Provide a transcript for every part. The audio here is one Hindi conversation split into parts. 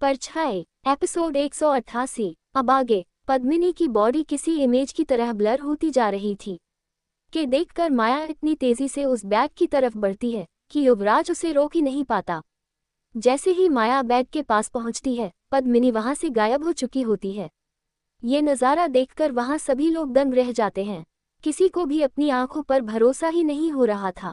परछाई एपिसोड 188। अब आगे पद्मिनी की बॉडी किसी इमेज की तरह ब्लर होती जा रही थी कि देखकर माया इतनी तेजी से उस बैग की तरफ बढ़ती है कि युवराज उसे रोक ही नहीं पाता। जैसे ही माया बैग के पास पहुंचती है, पद्मिनी वहां से गायब हो चुकी होती है। ये नज़ारा देखकर वहां सभी लोग दंग रह जाते हैं। किसी को भी अपनी आंखों पर भरोसा ही नहीं हो रहा था।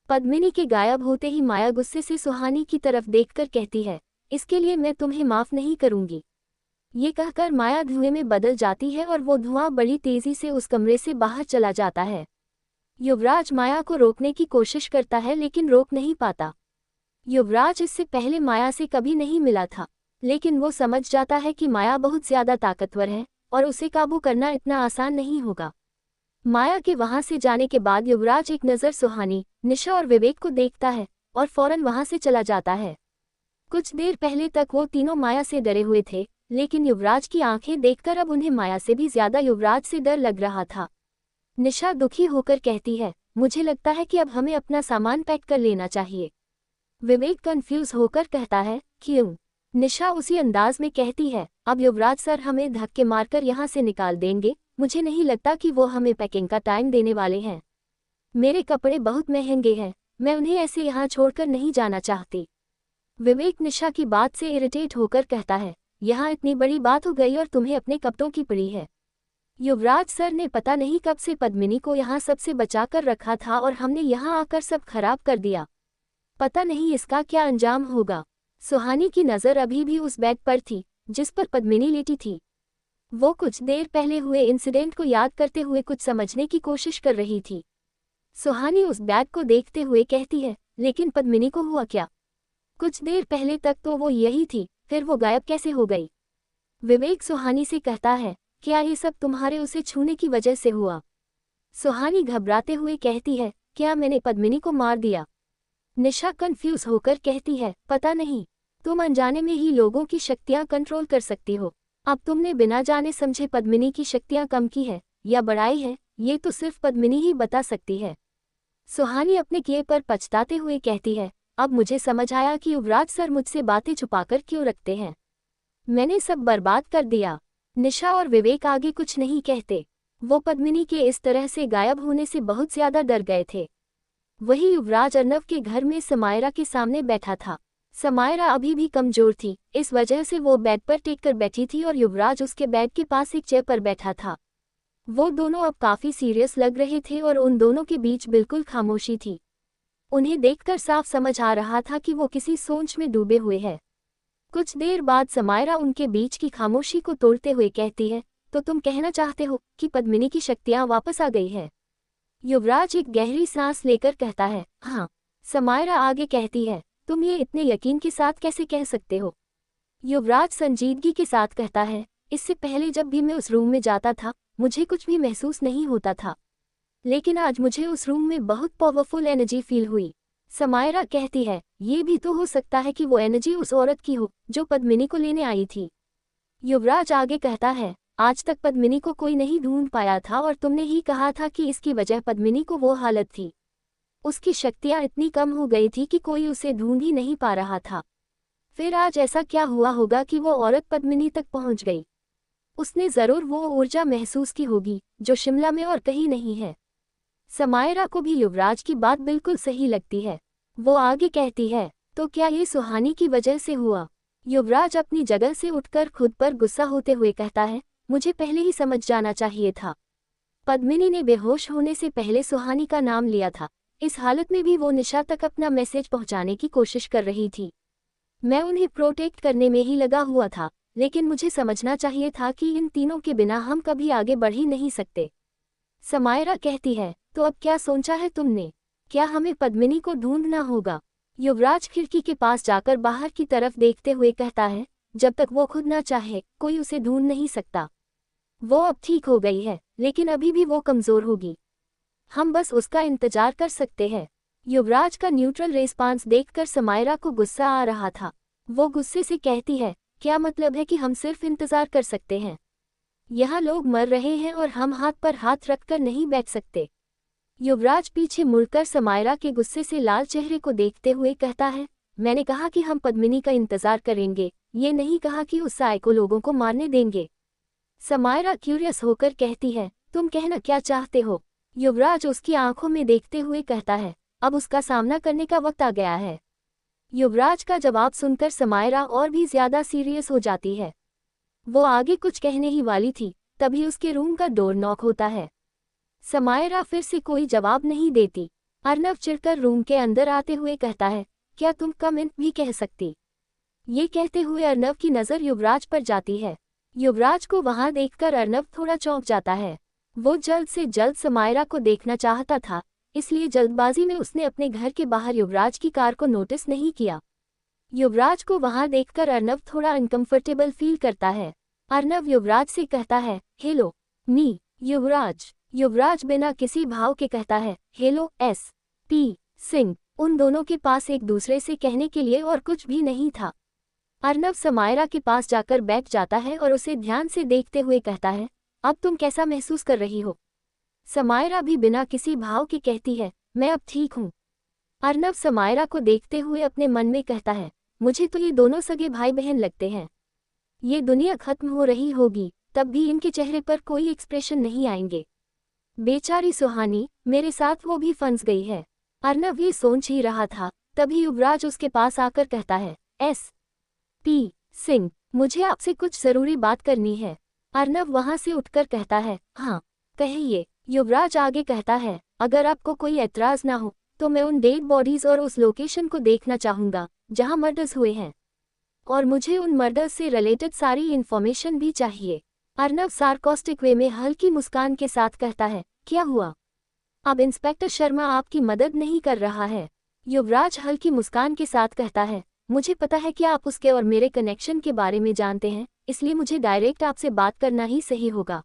पद्मिनी के गायब होते ही माया गुस्से से सुहानी की तरफ देखकर कहती है, इसके लिए मैं तुम्हें माफ नहीं करूंगी। ये कहकर माया धुएं में बदल जाती है और वो धुआं बड़ी तेजी से उस कमरे से बाहर चला जाता है। युवराज माया को रोकने की कोशिश करता है लेकिन रोक नहीं पाता। युवराज इससे पहले माया से कभी नहीं मिला था, लेकिन वो समझ जाता है कि माया बहुत ज्यादा ताकतवर है और उसे काबू करना इतना आसान नहीं होगा। माया के वहां से जाने के बाद युवराज एक नज़र सुहानी, निशा और विवेक को देखता है और फौरन वहां से चला जाता है। कुछ देर पहले तक वो तीनों माया से डरे हुए थे, लेकिन युवराज की आंखें देखकर अब उन्हें माया से भी ज्यादा युवराज से डर लग रहा था। निशा दुखी होकर कहती है, मुझे लगता है कि अब हमें अपना सामान पैक कर लेना चाहिए। विवेक कंफ्यूज होकर कहता है, क्यों? निशा उसी अंदाज में कहती है, अब युवराज सर हमें धक्के मारकर यहाँ से निकाल देंगे। मुझे नहीं लगता कि वो हमें पैकिंग का टाइम देने वाले हैं। मेरे कपड़े बहुत महंगे हैं, मैं उन्हें ऐसे यहाँ छोड़कर नहीं जाना चाहती। विवेक निशा की बात से इरिटेट होकर कहता है, यहाँ इतनी बड़ी बात हो गई और तुम्हें अपने कपड़ों की पड़ी है। युवराज सर ने पता नहीं कब से पद्मिनी को यहाँ सबसे बचा कर रखा था और हमने यहाँ आकर सब खराब कर दिया। पता नहीं इसका क्या अंजाम होगा। सुहानी की नज़र अभी भी उस बैग पर थी जिस पर पद्मिनी लेटी थी। वो कुछ देर पहले हुए इंसिडेंट को याद करते हुए कुछ समझने की कोशिश कर रही थी। सुहानी उस बैग को देखते हुए कहती है, लेकिन पद्मिनी को हुआ क्या? कुछ देर पहले तक तो वो यही थी, फिर वो गायब कैसे हो गई? विवेक सुहानी से कहता है, क्या ये सब तुम्हारे उसे छूने की वजह से हुआ? सुहानी घबराते हुए कहती है, क्या मैंने पद्मिनी को मार दिया? निशा कंफ्यूज होकर कहती है, पता नहीं, तुम अनजाने में ही लोगों की शक्तियां कंट्रोल कर सकती हो। अब तुमने बिना जाने समझे पद्मिनी की शक्तियां कम की है या बढ़ाई है, ये तो सिर्फ पद्मिनी ही बता सकती है। सुहानी अपने किए पर पछताते हुए कहती है, अब मुझे समझ आया कि युवराज सर मुझसे बातें छुपाकर क्यों रखते हैं। मैंने सब बर्बाद कर दिया। निशा और विवेक आगे कुछ नहीं कहते। वो पद्मिनी के इस तरह से गायब होने से बहुत ज्यादा डर गए थे। वही युवराज अर्नव के घर में समायरा के सामने बैठा था। समायरा अभी भी कमजोर थी, इस वजह से वो बेड पर टेक कर बैठी थी और युवराज उसके बेड के पास एक चेयर पर बैठा था। वो दोनों अब काफी सीरियस लग रहे थे और उन दोनों के बीच बिल्कुल खामोशी थी। उन्हें देखकर साफ समझ आ रहा था कि वो किसी सोच में डूबे हुए हैं। कुछ देर बाद समायरा उनके बीच की खामोशी को तोड़ते हुए कहती है, तो तुम कहना चाहते हो कि पद्मिनी की शक्तियां वापस आ गई है? युवराज एक गहरी सांस लेकर कहता है, हाँ। समायरा आगे कहती है, तुम ये इतने यकीन के साथ कैसे कह सकते हो? युवराज संजीदगी के साथ कहता है, इससे पहले जब भी मैं उस रूम में जाता था मुझे कुछ भी महसूस नहीं होता था, लेकिन आज मुझे उस रूम में बहुत पावरफुल एनर्जी फील हुई। समायरा कहती है, ये भी तो हो सकता है कि वो एनर्जी उस औरत की हो जो पद्मिनी को लेने आई थी। युवराज आगे कहता है, आज तक पद्मिनी को कोई नहीं ढूंढ पाया था और तुमने ही कहा था कि इसकी वजह पद्मिनी को वो हालत थी। उसकी शक्तियां इतनी कम हो गई थी कि कोई उसे ढूंढ ही नहीं पा रहा था। फिर आज ऐसा क्या हुआ होगा कि वो औरत पद्मिनी तक पहुंच गई? उसने जरूर वो ऊर्जा महसूस की होगी जो शिमला में और कहीं नहीं है। समायरा को भी युवराज की बात बिल्कुल सही लगती है। वो आगे कहती है, तो क्या ये सुहानी की वजह से हुआ? युवराज अपनी जगह से उठकर खुद पर गुस्सा होते हुए कहता है, मुझे पहले ही समझ जाना चाहिए था। पद्मिनी ने बेहोश होने से पहले सुहानी का नाम लिया था। इस हालत में भी वो निशा तक अपना मैसेज पहुंचाने की कोशिश कर रही थी। मैं उन्हें प्रोटेक्ट करने में ही लगा हुआ था, लेकिन मुझे समझना चाहिए था कि इन तीनों के बिना हम कभी आगे बढ़ ही नहीं सकते। समायरा कहती है, तो अब क्या सोचा है तुमने? क्या हमें पद्मिनी को ढूंढना होगा? युवराज खिड़की के पास जाकर बाहर की तरफ देखते हुए कहता है, जब तक वो खुद ना चाहे कोई उसे ढूंढ नहीं सकता। वो अब ठीक हो गई है, लेकिन अभी भी वो कमजोर होगी। हम बस उसका इंतजार कर सकते हैं। युवराज का न्यूट्रल रिस्पांस देखकर समायरा को गुस्सा आ रहा था। वो गुस्से से कहती है, क्या मतलब है कि हम सिर्फ इंतजार कर सकते हैं? यहाँ लोग मर रहे हैं और हम हाथ पर हाथ रखकर नहीं बैठ सकते। युवराज पीछे मुड़कर समायरा के गुस्से से लाल चेहरे को देखते हुए कहता है, मैंने कहा कि हम पद्मिनी का इंतजार करेंगे, ये नहीं कहा कि उस साय को लोगों को मारने देंगे। समायरा क्यूरियस होकर कहती है, तुम कहना क्या चाहते हो? युवराज उसकी आंखों में देखते हुए कहता है, अब उसका सामना करने का वक्त आ गया है। युवराज का जवाब सुनकर समायरा और भी ज्यादा सीरियस हो जाती है। वो आगे कुछ कहने ही वाली थी, तभी उसके रूम का डोर नॉक होता है। समायरा फिर से कोई जवाब नहीं देती। अर्नव चिढ़कर रूम के अंदर आते हुए कहता है, क्या तुम कम इन भी कह सकती? ये कहते हुए अर्नव की नज़र युवराज पर जाती है। युवराज को वहां देखकर अर्नव थोड़ा चौंक जाता है। वो जल्द से जल्द समायरा को देखना चाहता था, इसलिए जल्दबाजी में उसने अपने घर के बाहर युवराज की कार को नोटिस नहीं किया। युवराज को वहां देखकर अर्नव थोड़ा अनकंफर्टेबल फील करता है। अर्नव युवराज से कहता है, हेलो मी युवराज। युवराज बिना किसी भाव के कहता है, हेलो SP सिंह। उन दोनों के पास एक दूसरे से कहने के लिए और कुछ भी नहीं था। अर्नव समायरा के पास जाकर बैठ जाता है और उसे ध्यान से देखते हुए कहता है, अब तुम कैसा महसूस कर रही हो? समायरा भी बिना किसी भाव के कहती है, मैं अब ठीक हूँ। अर्नव समायरा को देखते हुए अपने मन में कहता है, मुझे तो ये दोनों सगे भाई बहन लगते हैं। ये दुनिया खत्म हो रही होगी, तब भी इनके चेहरे पर कोई एक्सप्रेशन नहीं आएंगे। बेचारी सुहानी, मेरे साथ वो भी फंस गई है। अर्नव ये सोच ही रहा था, तभी युवराज उसके पास आकर कहता है, SP सिंह, मुझे आपसे कुछ जरूरी बात करनी है। अर्नव वहां से उठकर कहता है, हाँ कहिए। युवराज आगे कहता है, अगर आपको कोई एतराज ना हो तो मैं उन डेड बॉडीज और उस लोकेशन को देखना चाहूंगा जहां मर्डर्स हुए हैं, और मुझे उन मर्डर्स से रिलेटेड सारी इन्फॉर्मेशन भी चाहिए। अर्नव सार्कास्टिक वे में हल्की मुस्कान के साथ कहता है, क्या हुआ? अब इंस्पेक्टर शर्मा आपकी मदद नहीं कर रहा है। युवराज हल्की मुस्कान के साथ कहता है, मुझे पता है कि आप उसके और मेरे कनेक्शन के बारे में जानते हैं, इसलिए मुझे डायरेक्ट आपसे बात करना ही सही होगा।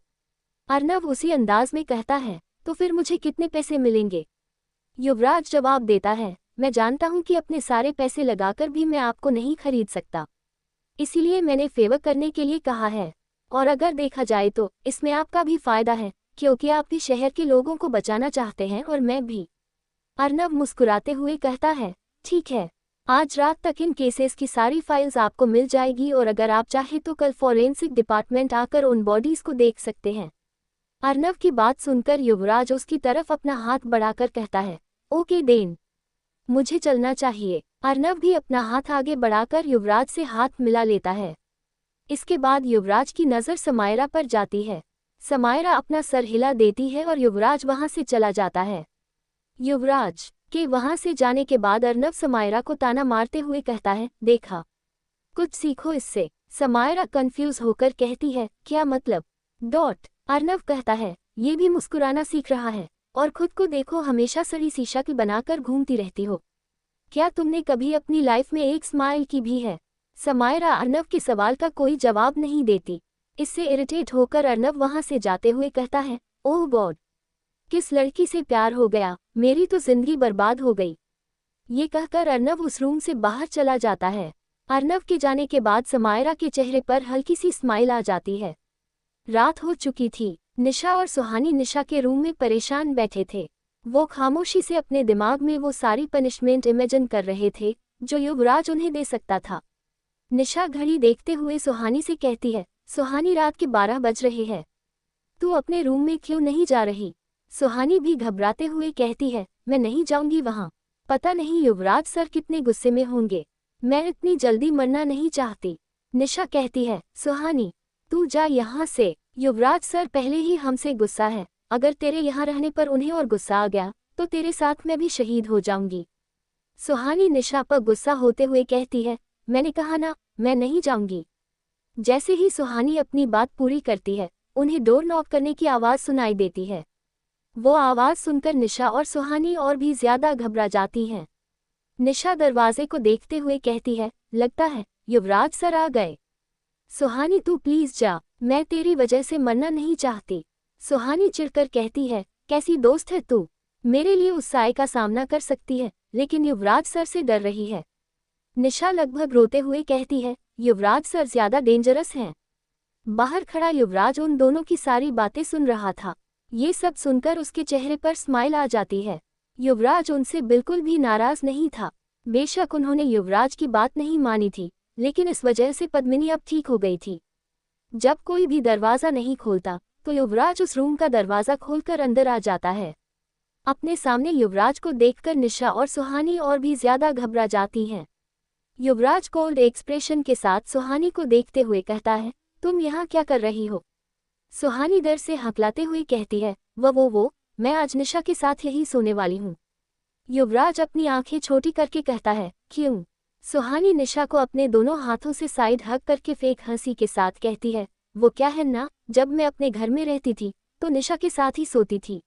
अर्नव उसी अंदाज में कहता है, तो फिर मुझे कितने पैसे मिलेंगे? युवराज जवाब देता है, मैं जानता हूं कि अपने सारे पैसे लगाकर भी मैं आपको नहीं खरीद सकता, इसीलिए मैंने फेवर करने के लिए कहा है। और अगर देखा जाए तो इसमें आपका भी फायदा है, क्योंकि आप भी शहर के लोगों को बचाना चाहते हैं और मैं भी। अर्नव मुस्कुराते हुए कहता है, ठीक है, आज रात तक इन केसेस की सारी फाइल्स आपको मिल जाएगी, और अगर आप चाहे तो कल फॉरेंसिक डिपार्टमेंट आकर उन बॉडीज को देख सकते हैं। अर्नव की बात सुनकर युवराज उसकी तरफ अपना हाथ बढ़ाकर कहता है, ओके देन, मुझे चलना चाहिए। अर्नव भी अपना हाथ आगे बढ़ाकर युवराज से हाथ मिला लेता है। इसके बाद युवराज की नज़र समायरा पर जाती है। समायरा अपना सर हिला देती है और युवराज वहां से चला जाता है। युवराज के वहां से जाने के बाद अर्नव समायरा को ताना मारते हुए कहता है, देखा, कुछ सीखो इससे। समायरा कंफ्यूज होकर कहती है, क्या मतलब? अर्नव कहता है, ये भी मुस्कुराना सीख रहा है, और खुद को देखो, हमेशा सड़ी सी शक्ल बनाकर घूमती रहती हो। क्या तुमने कभी अपनी लाइफ में एक स्माइल की भी है? समायरा अर्नव के सवाल का कोई जवाब नहीं देती। इससे इरिटेट होकर अर्नव वहां से जाते हुए कहता है, ओह गॉड, किस लड़की से प्यार हो गया, मेरी तो जिंदगी बर्बाद हो गई। ये कहकर अर्नव उस रूम से बाहर चला जाता है। अर्नव के जाने के बाद समायरा के चेहरे पर हल्की सी स्माइल आ जाती है। रात हो चुकी थी। निशा और सुहानी निशा के रूम में परेशान बैठे थे। वो खामोशी से अपने दिमाग में वो सारी पनिशमेंट इमेजिन कर रहे थे जो युवराज उन्हें दे सकता था। निशा घड़ी देखते हुए सुहानी से कहती है, सुहानी, रात के 12 बज रहे हैं, तू अपने रूम में क्यों नहीं जा रही? सुहानी भी घबराते हुए कहती है, मैं नहीं जाऊंगी वहां, पता नहीं युवराज सर कितने गुस्से में होंगे, मैं इतनी जल्दी मरना नहीं चाहती। निशा कहती है, सुहानी, तू जा यहाँ से, युवराज सर पहले ही हमसे गुस्सा है, अगर तेरे यहाँ रहने पर उन्हें और गुस्सा आ गया तो तेरे साथ मैं भी शहीद हो जाऊंगी। सुहानी निशा पर गुस्सा होते हुए कहती है, मैंने कहा ना, मैं नहीं जाऊंगी। जैसे ही सुहानी अपनी बात पूरी करती है, उन्हें डोर नॉक करने की आवाज़ सुनाई देती है। वो आवाज़ सुनकर निशा और सुहानी और भी ज्यादा घबरा जाती हैं। निशा दरवाजे को देखते हुए कहती है, लगता है युवराज सर आ गए। सुहानी, तू प्लीज जा, मैं तेरी वजह से मरना नहीं चाहती। सुहानी चिढ़कर कहती है, कैसी दोस्त है तू, मेरे लिए उस साय का सामना कर सकती है, लेकिन युवराज सर से डर रही है। निशा लगभग रोते हुए कहती है, युवराज सर ज्यादा डेंजरस हैं। बाहर खड़ा युवराज उन दोनों की सारी बातें सुन रहा था। ये सब सुनकर उसके चेहरे पर स्माइल आ जाती है। युवराज उनसे बिल्कुल भी नाराज नहीं था। बेशक उन्होंने युवराज की बात नहीं मानी थी, लेकिन इस वजह से पद्मिनी अब ठीक हो गई थी। जब कोई भी दरवाज़ा नहीं खोलता तो युवराज उस रूम का दरवाज़ा खोलकर अंदर आ जाता है। अपने सामने युवराज को देखकर निशा और सुहानी और भी ज्यादा घबरा जाती हैं। युवराज कोल्ड एक्सप्रेशन के साथ सुहानी को देखते हुए कहता है, तुम यहाँ क्या कर रही हो? सुहानी डर से हकलाते हुए कहती है, वो मैं आज निशा के साथ यही सोने वाली हूँ। युवराज अपनी आंखें छोटी करके कहता है, क्यों? सुहानी निशा को अपने दोनों हाथों से साइड हग करके फेक हंसी के साथ कहती है, वो क्या है ना, जब मैं अपने घर में रहती थी तो निशा के साथ ही सोती थी।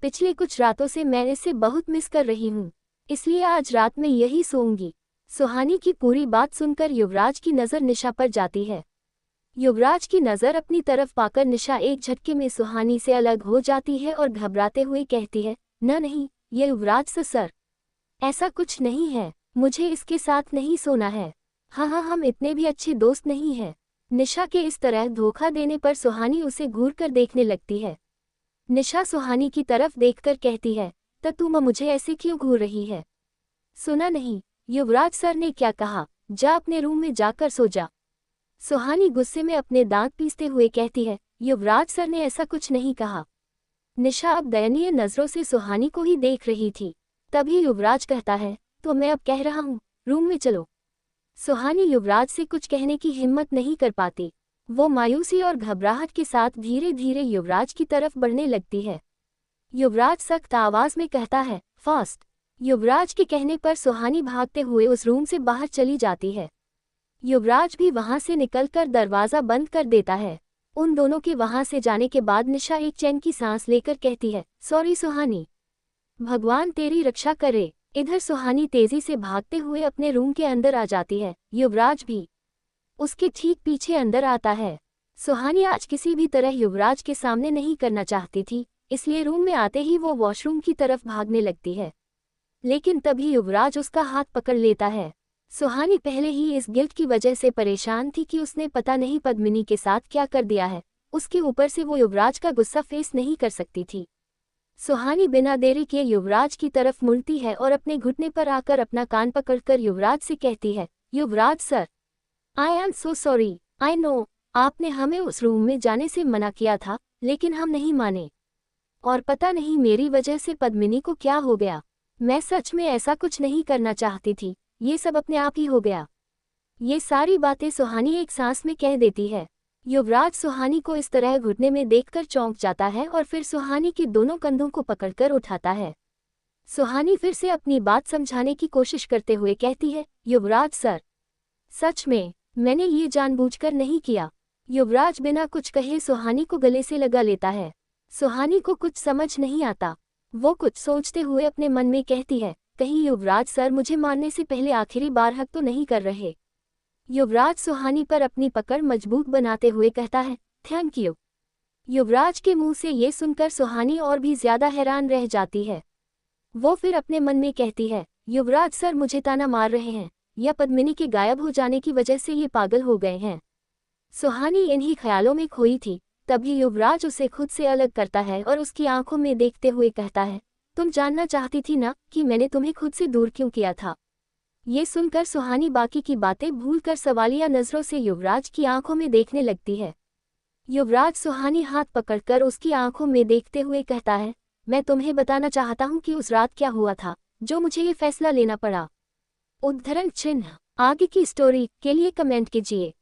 पिछले कुछ रातों से मैं इसे बहुत मिस कर रही हूँ, इसलिए आज रात में यही सोऊंगी। सुहानी की पूरी बात सुनकर युवराज की नज़र निशा पर जाती है। युवराज की नज़र अपनी तरफ पाकर निशा एक झटके में सुहानी से अलग हो जाती है और घबराते हुए कहती है, नहीं, ये युवराज सर, ऐसा कुछ नहीं है, मुझे इसके साथ नहीं सोना है। हाँ, हम इतने भी अच्छे दोस्त नहीं हैं। निशा के इस तरह धोखा देने पर सुहानी उसे घूर कर देखने लगती है। निशा सुहानी की तरफ देखकर कहती है, तो तुम मुझे ऐसे क्यों घूर रही है? सुना नहीं, युवराज सर ने क्या कहा, जा अपने रूम में जाकर सो जा। सुहानी गुस्से में अपने दांत पीसते हुए कहती है, युवराज सर ने ऐसा कुछ नहीं कहा। निशा अब दयनीय नजरों से सुहानी को ही देख रही थी। तभी युवराज कहता है, तो मैं अब कह रहा हूँ, रूम में चलो। सुहानी युवराज से कुछ कहने की हिम्मत नहीं कर पाती। वो मायूसी और घबराहट के साथ धीरे धीरे युवराज की तरफ बढ़ने लगती है। युवराज सख्त आवाज में कहता है, फास्ट। युवराज के कहने पर सुहानी भागते हुए उस रूम से बाहर चली जाती है। युवराज भी वहां से निकलकर दरवाज़ा बंद कर देता है। उन दोनों के वहां से जाने के बाद निशा एक चैन की सांस लेकर कहती है, सॉरी सुहानी, भगवान तेरी रक्षा करे। इधर सुहानी तेजी से भागते हुए अपने रूम के अंदर आ जाती है। युवराज भी उसके ठीक पीछे अंदर आता है। सुहानी आज किसी भी तरह युवराज के सामने नहीं करना चाहती थी, इसलिए रूम में आते ही वो वॉशरूम की तरफ भागने लगती है, लेकिन तभी युवराज उसका हाथ पकड़ लेता है। सुहानी पहले ही इस गिल्ट की वजह से परेशान थी कि उसने पता नहीं पद्मिनी के साथ क्या कर दिया है, उसके ऊपर से वो युवराज का गुस्सा फेस नहीं कर सकती थी। सुहानी बिना देरी किए युवराज की तरफ मुड़ती है और अपने घुटने पर आकर अपना कान पकड़कर युवराज से कहती है, Yuvraj sir, I am so sorry, I know, आपने हमें उस रूम में जाने से मना किया था, लेकिन हम नहीं माने, और पता नहीं मेरी वजह से पद्मिनी को क्या हो गया। मैं सच में ऐसा कुछ नहीं करना चाहती थी, ये सब अपने आप ही हो गया। ये सारी बातें सुहानी एक सांस में कह देती है। युवराज सुहानी को इस तरह घुटने में देखकर चौंक जाता है और फिर सुहानी के दोनों कंधों को पकड़कर उठाता है। सुहानी फिर से अपनी बात समझाने की कोशिश करते हुए कहती है, युवराज सर, सच में मैंने ये जानबूझकर नहीं किया। युवराज बिना कुछ कहे सुहानी को गले से लगा लेता है। सुहानी को कुछ समझ नहीं आता। वो कुछ सोचते हुए अपने मन में कहती है, कहीं युवराज सर मुझे मारने से पहले आखिरी बार हक तो नहीं कर रहे। युवराज सुहानी पर अपनी पकड़ मजबूत बनाते हुए कहता है, थैंक यू। युवराज के मुंह से ये सुनकर सुहानी और भी ज्यादा हैरान रह जाती है। वो फिर अपने मन में कहती है, युवराज सर मुझे ताना मार रहे हैं या पद्मिनी के गायब हो जाने की वजह से ये पागल हो गए हैं। सुहानी इन्हीं ख्यालों में खोई थी। तभी युवराज उसे खुद से अलग करता है और उसकी आंखों में देखते हुए कहता है, तुम जानना चाहती थी ना कि मैंने तुम्हें खुद से दूर क्यों किया था। ये सुनकर सुहानी बाकी की बातें भूलकर सवालिया नजरों से युवराज की आंखों में देखने लगती है। युवराज सुहानी हाथ पकड़कर उसकी आंखों में देखते हुए कहता है, मैं तुम्हें बताना चाहता हूँ कि उस रात क्या हुआ था जो मुझे ये फैसला लेना पड़ा। उद्धरण चिन्ह। आगे की स्टोरी के लिए कमेंट कीजिए।